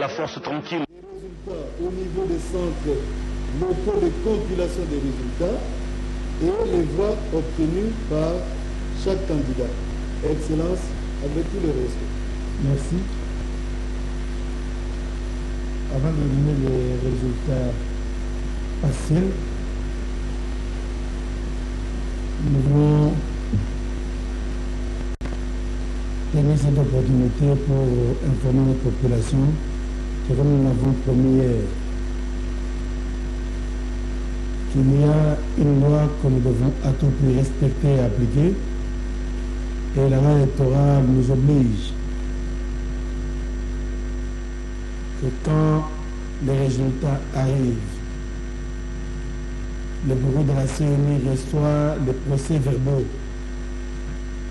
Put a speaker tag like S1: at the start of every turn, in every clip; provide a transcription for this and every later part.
S1: la force tranquille.
S2: Les résultats au niveau des centres locaux de compilation des résultats et les voix obtenues par chaque candidat. Excellence, avec tout le respect.
S3: Merci. Avant de donner les résultats partiels, nous voulons tenir cette opportunité pour informer notre population que, comme nous l'avons promis hier, qu'il y a une loi que nous devons à tout prix respecter et appliquer, et la loi électorale nous oblige que quand les résultats arrivent, le bureau de la CENI reçoit les procès-verbaux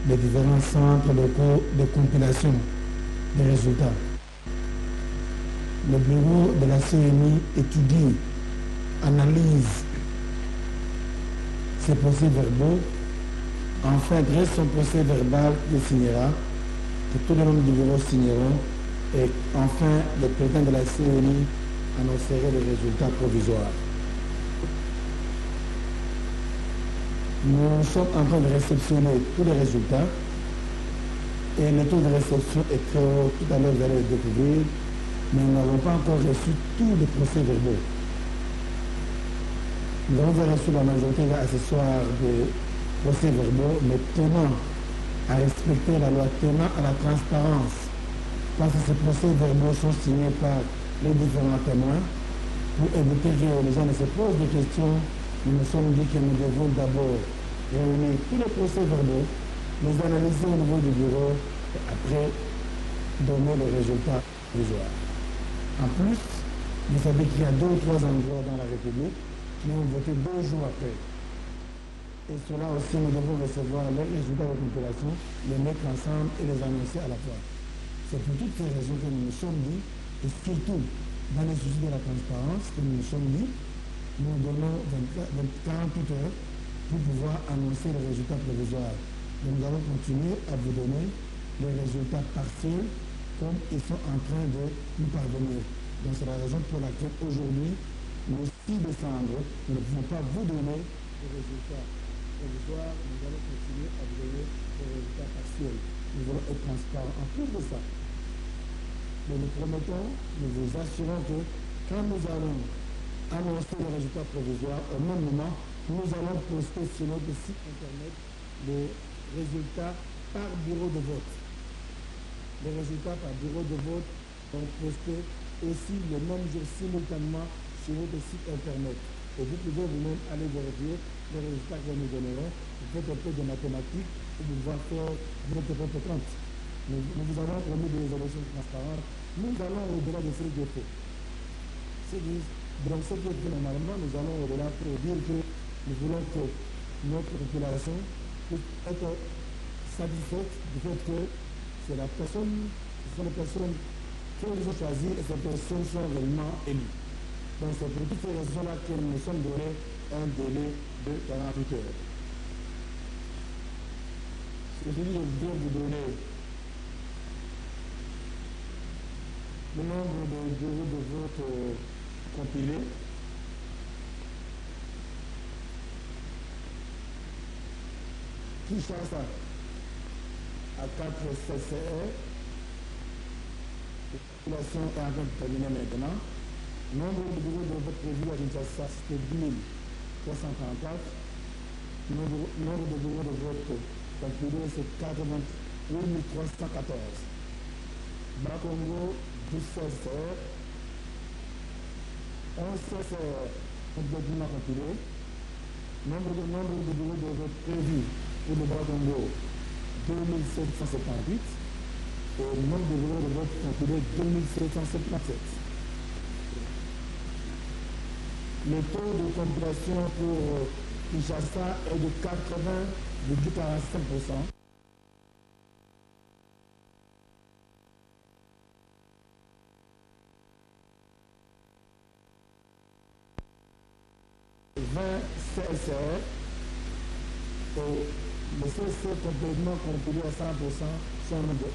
S3: des différents centres locaux de compilation des résultats. Le bureau de la CENI étudie, analyse ces procès-verbaux, enfin dresse son procès-verbal qu'il signera, que tous les membres du bureau signeront, et enfin le président de la CENI annoncerait les résultats provisoires. Nous sommes en train de réceptionner tous les résultats et le taux de réception est très haut. Tout à l'heure, vous allez le découvrir, mais nous n'avons pas encore reçu tous les procès-verbaux. Nous avons reçu la majorité accessoire des procès-verbaux, mais tenant à respecter la loi, tenant à la transparence, parce que ces procès-verbaux sont signés par les différents témoins, pour éviter que les gens ne se posent des questions. Nous nous sommes dit que nous devons d'abord réunir tous les procès-verbaux, les analyser au niveau du bureau et après donner les résultats provisoires. En plus, vous savez qu'il y a 2 ou 3 endroits dans la République qui ont voté 2 jours après. Et cela aussi, nous devons recevoir les résultats de compilation, les mettre ensemble et les annoncer à la fois. C'est pour toutes ces raisons que nous nous sommes dit, et surtout dans les soucis de la transparence, que nous nous sommes dit, nous donnons 48 heures pour pouvoir annoncer les résultats provisoires. Donc nous allons continuer à vous donner les résultats partiels comme ils sont en train de nous parvenir. Donc c'est la raison pour laquelle aujourd'hui, le 6 décembre, nous ne pouvons pas vous donner les résultats provisoires, nous allons continuer à vous donner les résultats partiels. Nous allons être transparents. En plus de ça, nous nous promettons, nous vous assurons que quand nous allons annoncer les résultats provisoires, au même moment, nous allons poster sur notre site internet les résultats par bureau de vote. Les résultats par bureau de vote sont postés aussi le même jour simultanément sur notre site internet. Et vous pouvez vous-même aller vérifier les résultats que nous donnerons. Vous faites un peu de mathématiques pour pouvoir faire votre propre compte. Nous vous avons promis des élections transparentes. Nous allons au-delà de ce défaut. Donc ce qui est fait normalement, nous allons au-delà pour dire que nous voulons que notre population puisse être satisfaite du fait que c'est la personne, ce sont les personnes qui nous ont choisies et ces personnes sont réellement élues. Donc c'est pour toutes ces raisons-là que nous nous sommes donné un délai de 48 heures. Ce que je viens vous donner le nombre de bureaux de vote compilés. Kinshasa à 4 CCR. La population est en train de terminer maintenant. Nombre de bureaux de vote prévus à Kinshasa, c'était 10 334. Nombre de bureaux de vote compilés, c'est 88 314. Bakongo, 12 CCR. 11 CCR complètement compilés. Nombre de bureaux de vote prévus pour le Bas-Congo, 2778. Et le nombre de bureaux de vote compilés, 2777. Le taux de compilation pour Kinshasa est de 80,45%. CSR et le CSR complètement compilé à 100% sont au nombre de 11.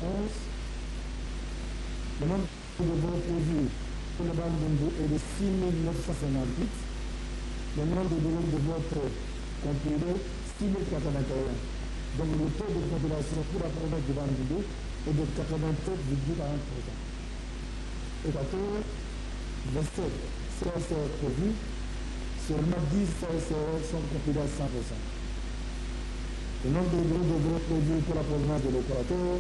S3: Le nombre de vote prévu pour le Bandundu est de 6 958. Le nombre de bureaux de vote compilé, 6 081. Donc le taux de compilation pour la province du Bandundu est de 87,40%. Équateur, 27 CSR prévus, seulement 10 CSR sont compilés à 100%. Le nombre de bureaux de vote prévus pour la province de l'Équateur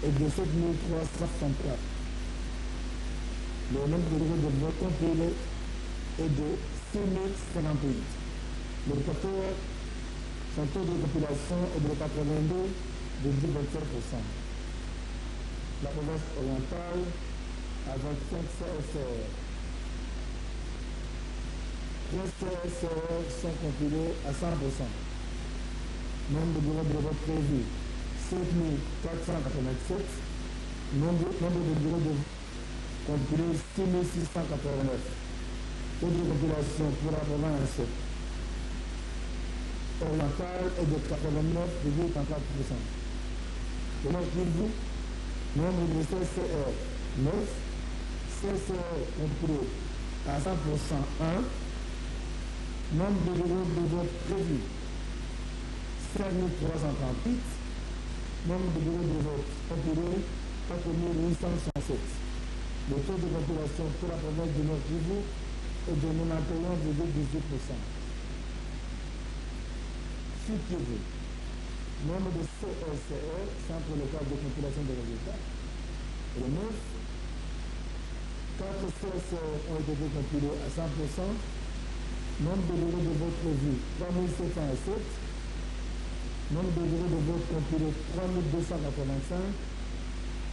S3: est de 7 364. Le nombre de bureaux de vote compilés est de 6 058. L'Équateur, son taux de compilation est de 82,27%. La province orientale a 25 CSR. 13 CSR sont compilés à 100%. Nombre de bureaux de vote prévus, 7 487. Nombre de bureaux de vote compilés, 6 689. Taux de compilation pour la province orientale est de 89,34%. Le nombre de CCR, 9. CCR compilés à 100%, 1. Nombre de bureaux de vote prévus, 5 338. Nombre de bureaux de vote compilés, 4 867. Le taux de compilation pour la province du Nord Kivu est de 91,18%. Sud Kivu, nombre de CSR, centre local de compilation des résultats, est 9. 4 CSR ont été compilés à 100%. Nombre de bureaux de vote prévus, 3707. Nombre de bureaux de vote compilés, 3285.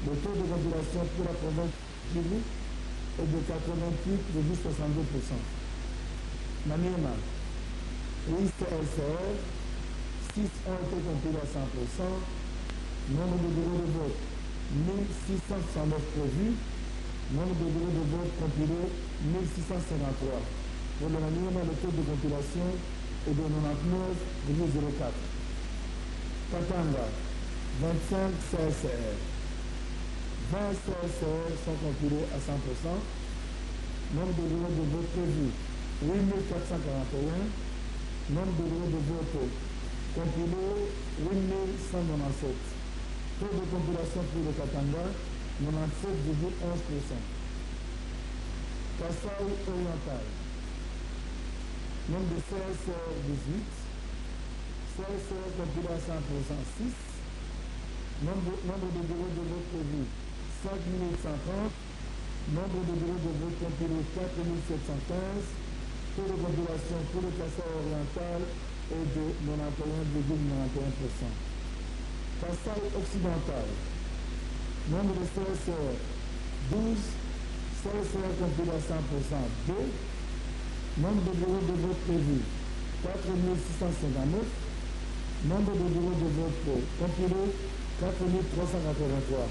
S3: Le taux de compilation pour la province Kivu est de 88,62%. Maniema, 8 CSR, 6 ont été compilés à 100%. Nombre de bureaux de vote, 1669 prévus. Nombre de bureaux de vote compilés, 1653. Pour le Maniema, le taux de compilation est de 99,04. Katanga, 25 CSR. 20 CSR sont compilés à 100%. Nombre de bureaux de vote prévus, 8441. Nombre de bureaux de vote compilés, 8197. Taux de compilation pour le Katanga, 97,11%. Kassai oriental. Nombre de CSR 18. CSR compilé à 100%, 6. Nombre de bureaux de vote prévus, 5130. Nombre de bureaux de vote compilés, 4715. Taux de compilation pour le Kassai oriental est de 91,91%. Kassai occidental. Nombre de CSR 12. CSR compilé à 100%, 2. Nombre de bureaux de vote prévus, 4659. Nombre de bureaux de vote compilés, 4383.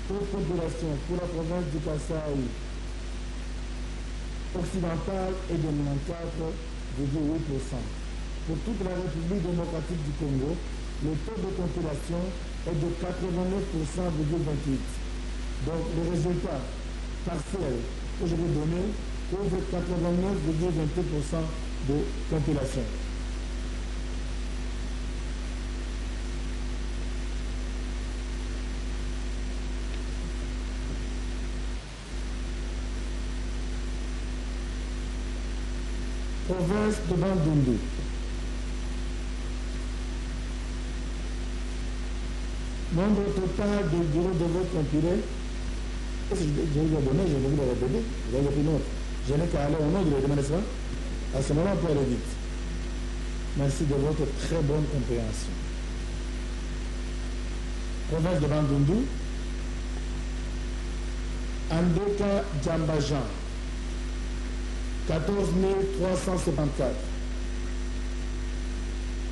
S3: Taux de compilation pour la province du Kassai occidental est de 94,8%. Pour toute la République démocratique du Congo, le taux de compilation est de 89,28%. Donc le résultat partiel que je vais donner couvre 89,28% de compilation. Province de Bandundu. Nombre total de bureaux de vote compilés. Je vais vous donner, je vais vous le répéter. Vous avez pris note. Je n'ai qu'à aller au nom de la demande, à ce moment, on peut aller vite. Merci de votre très bonne compréhension. Province de Bandundu. Andeka Djambajan. 14 374.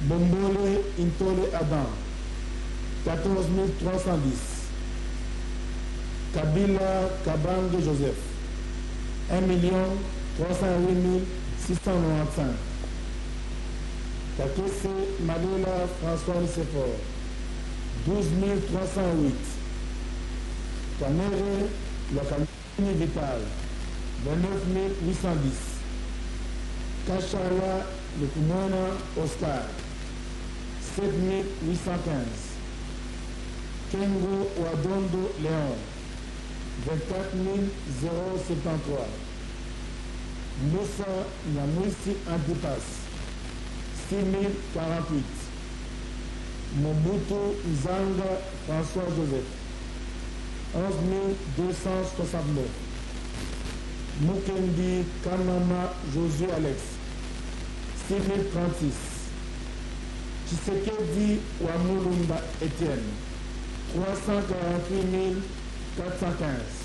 S3: Bombole Intole Adam. 14 310. Kabila Kabange Joseph. 1 308 695. Kakese Malela François Nicéphore. 12 308. Kanere Local. Vital, 29 810. Kachala Lukumona Oscar, 7 815. Kengo Wadondo Léon, 24 073. Moussa Nyamwisi Antipas, 6 048. Mobutu Nzanga François Joseph, 11 269. Mukendi Kanama Josué Alex, 6 036. Tshisekedi Wamulumba Etienne, 348 415.